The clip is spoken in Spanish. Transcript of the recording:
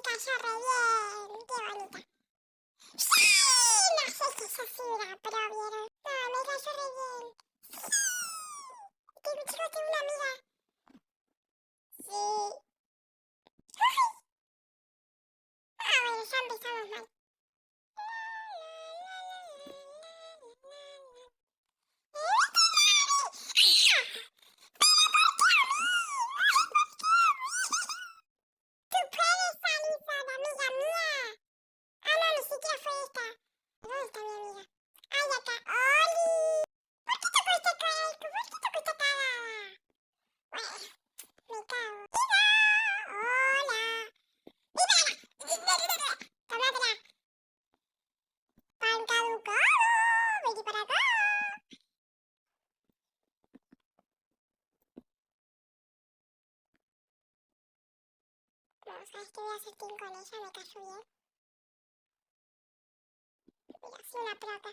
cayó re bien. Qué bonita. ¡Sí! No sé si es así la pro, ¿vieron? No, me cayó re bien. ¡Sí! Chicos, tengo una amiga. Sí. Ah, bueno, ya empezamos mal. Tú puedes salir sola, amiga mía. Ah, no, ni siquiera fue esta. ¿Dónde está mi amiga? Ay, acá. ¡Oli! ¿Por qué te fuiste con él? ¿Por qué te fuiste cagada? Bueno, me cago. ¡Diga! ¡Hola! ¡Dígala! ¡Tomátela! ¡Pan caducado! ¡Vení para acá! No, ¿sabes qué voy a hacer team con ella? Me cayó bien. Mira, soy una plata.